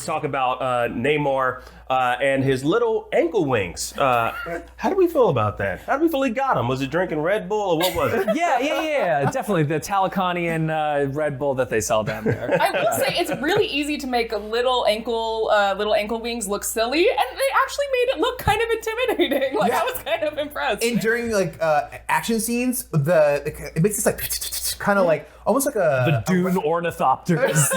let's talk about Namor and his little ankle wings. How do we feel about that? How do we feel he got him? Was it drinking Red Bull or what was it? Yeah. Definitely the Talokanian Red Bull that they sell down there. I will say it's really easy to make little ankle wings look silly, and they actually made it look kind of intimidating. I was kind of impressed. And during action scenes, it makes this kind of like almost like the Dune ornithopters.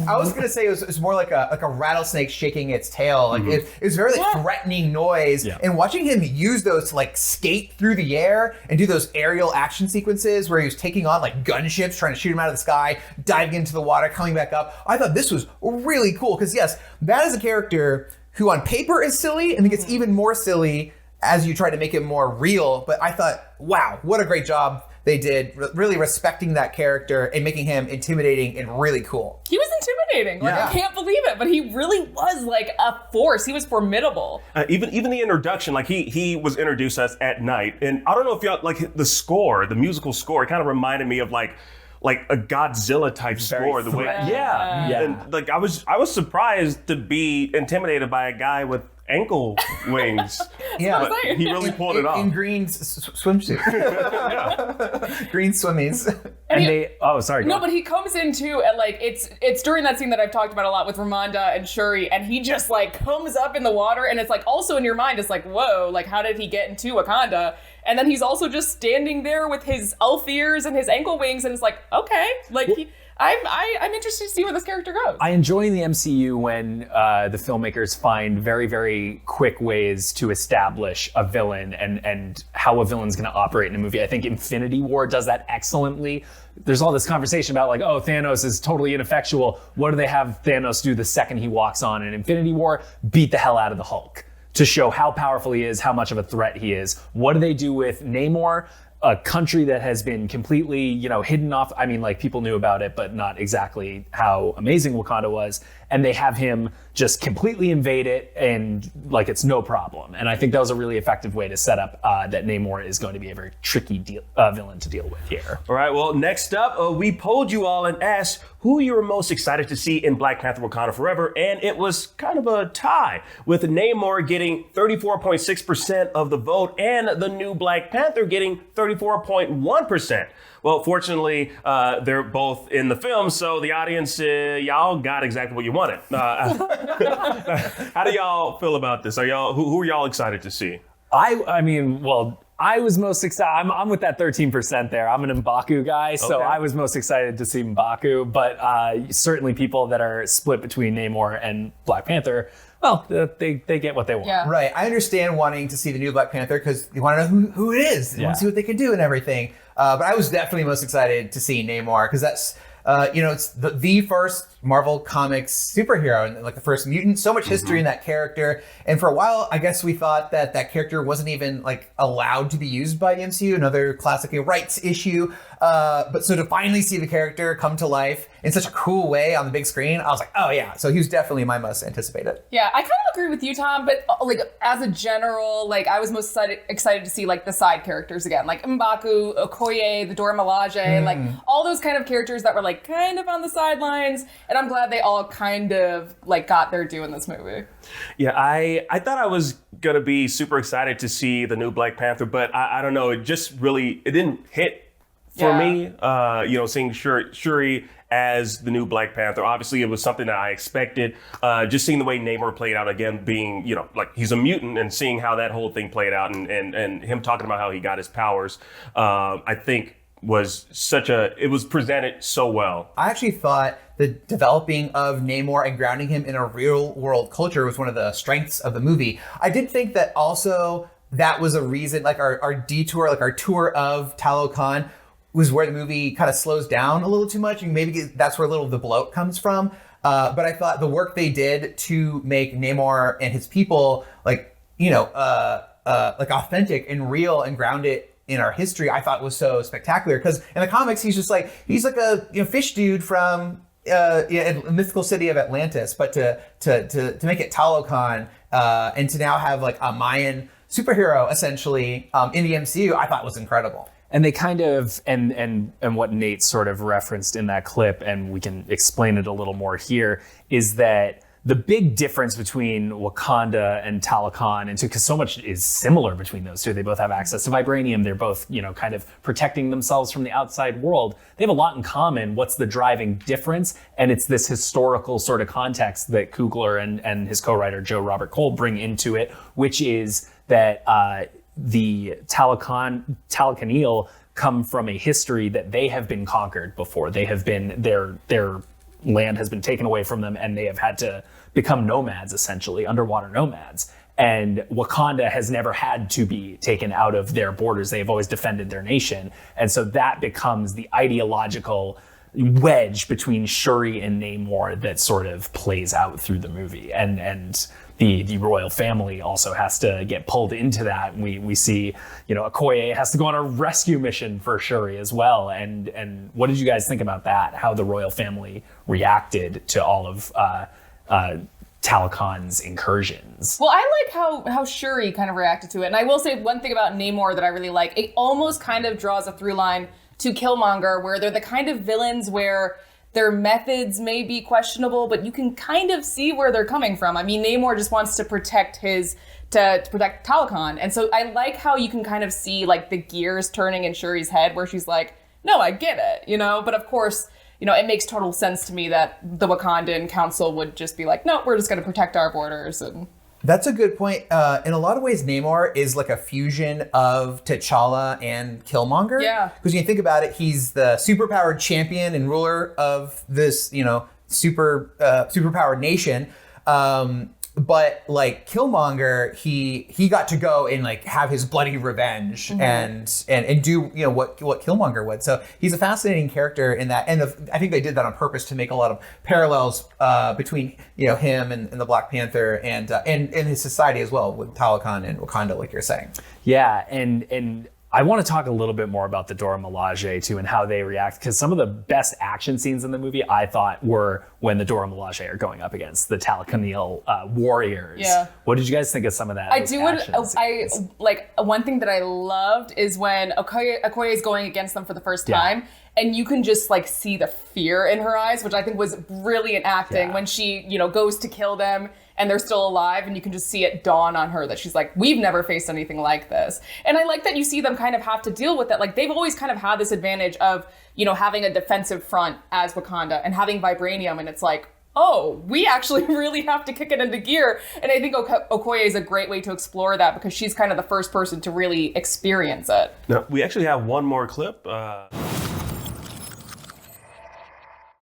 I was gonna say it was more like a rattlesnake shaking its tail. It was very threatening noise. Yeah. And watching him use those to skate through the air and do those aerial action sequences where he was taking on gunships, trying to shoot him out of the sky, diving into the water, coming back up. I thought this was really cool because yes, that is a character who on paper is silly and it gets even more silly as you try to make it more real. But I thought, wow, what a great job they did, really respecting that character and making him intimidating and really cool. He was intimidating. I can't believe it, but he really was a force. He was formidable. Even the introduction, he was introduced us at night, and I don't know if y'all the score, the musical score, it kind of reminded me of like a Godzilla type score. The way, and I was surprised to be intimidated by a guy with ankle wings. Yeah, he really pulled it off in green swimsuit. Green swimmies. But he comes in too, and it's during that scene that I've talked about a lot with Ramonda and Shuri, and he just comes up in the water, and it's also in your mind, it's whoa, how did he get into Wakanda? And then he's also just standing there with his elf ears and his ankle wings, and it's okay, I'm interested to see where this character goes. I enjoy in the MCU when the filmmakers find very, very quick ways to establish a villain and how a villain's going to operate in a movie. I think Infinity War does that excellently. There's all this conversation about Thanos is totally ineffectual. What do they have Thanos do the second he walks on in Infinity War? Beat the hell out of the Hulk to show how powerful he is, how much of a threat he is. What do they do with Namor? A country that has been completely, hidden off. I mean, people knew about it, but not exactly how amazing Wakanda was. And they have him just completely invade it and it's no problem. And I think that was a really effective way to set up that Namor is going to be a very tricky villain to deal with here. All right, well, next up, we polled you all and asked who you were most excited to see in Black Panther Wakanda Forever. And it was kind of a tie with Namor getting 34.6% of the vote and the new Black Panther getting 34.1%. Well, fortunately, they're both in the film, so the audience, y'all got exactly what you wanted. How do y'all feel about this? Who are y'all excited to see? I was most excited. I'm with that 13% there. I'm an M'Baku guy, so I was most excited to see M'Baku. But certainly people that are split between Namor and Black Panther, well, they get what they want. Yeah. Right. I understand wanting to see the new Black Panther because you want to know who it is. You want to see what they can do and everything. But I was definitely most excited to see Namor because that's, it's the first Marvel Comics superhero and the first mutant. So much history in that character. And for a while, I guess we thought that character wasn't even allowed to be used by the MCU, another classic rights issue. But so to finally see the character come to life in such a cool way on the big screen, I was like, oh yeah. So he was definitely my most anticipated. Yeah, I kind of agree with you, Tom, but as a general, I was most excited to see the side characters again, M'Baku, Okoye, the Dora Milaje, all those kind of characters that were kind of on the sidelines. And I'm glad they all kind of got their due in this movie. Yeah, I thought I was going to be super excited to see the new Black Panther, but I don't know. It just really, it didn't hit for me, seeing Shuri as the new Black Panther. Obviously, it was something that I expected. Just seeing the way Namor played out again, being, he's a mutant and seeing how that whole thing played out and him talking about how he got his powers, I think was it was presented so well. I actually thought the developing of Namor and grounding him in a real world culture was one of the strengths of the movie. I did think that also that was a reason, our detour, our tour of Talokan was where the movie kind of slows down a little too much. And maybe that's where a little of the bloat comes from. But I thought the work they did to make Namor and his people authentic and real and grounded in our history, I thought was so spectacular. Because in the comics, he's just he's a fish dude from a mythical city of Atlantis. But to make it Talokan and to now have a Mayan superhero essentially in the MCU, I thought was incredible. And they kind of, and what Nate sort of referenced in that clip, and we can explain it a little more here, is that the big difference between Wakanda and Talokan, and because so much is similar between those two, they both have access to vibranium, they're both, kind of protecting themselves from the outside world. They have a lot in common. What's the driving difference? And it's this historical sort of context that Coogler and his co-writer Joe Robert Cole bring into it, which is that the Talokanil come from a history that they have been conquered before. They have been, their land has been taken away from them, and they have had to become nomads, essentially, underwater nomads. And Wakanda has never had to be taken out of their borders. They have always defended their nation. And so that becomes the ideological wedge between Shuri and Namor that sort of plays out through the movie. And the royal family also has to get pulled into that. We see, Okoye has to go on a rescue mission for Shuri as well. And what did you guys think about that? How the royal family reacted to all of Talokan's incursions? Well, I like how Shuri kind of reacted to it. And I will say one thing about Namor that I really like. It almost kind of draws a through line to Killmonger, where they're the kind of villains where their methods may be questionable, but you can kind of see where they're coming from. I mean, Namor just wants to protect to protect Talokan. And so I like how you can kind of see like the gears turning in Shuri's head, where she's like, no, I get it, But of course, it makes total sense to me that the Wakandan council would just be like, no, we're just going to protect our borders. And that's a good point. In a lot of ways, Namor is like a fusion of T'Challa and Killmonger. Yeah. Because when you think about it, he's the superpowered champion and ruler of this, superpowered nation. But like Killmonger, he got to go and like have his bloody revenge and do what Killmonger would. So he's a fascinating character in that, and I think they did that on purpose to make a lot of parallels between him and the Black Panther and his society as well with Talokan and Wakanda, like you're saying. Yeah, and I want to talk a little bit more about the Dora Milaje too and how they react, because some of the best action scenes in the movie I thought were when the Dora Milaje are going up against the Talokanil warriors. Yeah. What did you guys think of some of that? I like one thing that I loved is when Okoye is going against them for the first time. And you can just like see the fear in her eyes, which I think was brilliant acting when she, goes to kill them and they're still alive, and you can just see it dawn on her that she's like, we've never faced anything like this. And I like that you see them kind of have to deal with it. Like they've always kind of had this advantage of, having a defensive front as Wakanda and having vibranium. And it's like, oh, we actually really have to kick it into gear. And I think Okoye is a great way to explore that because she's kind of the first person to really experience it. Now, we actually have one more clip.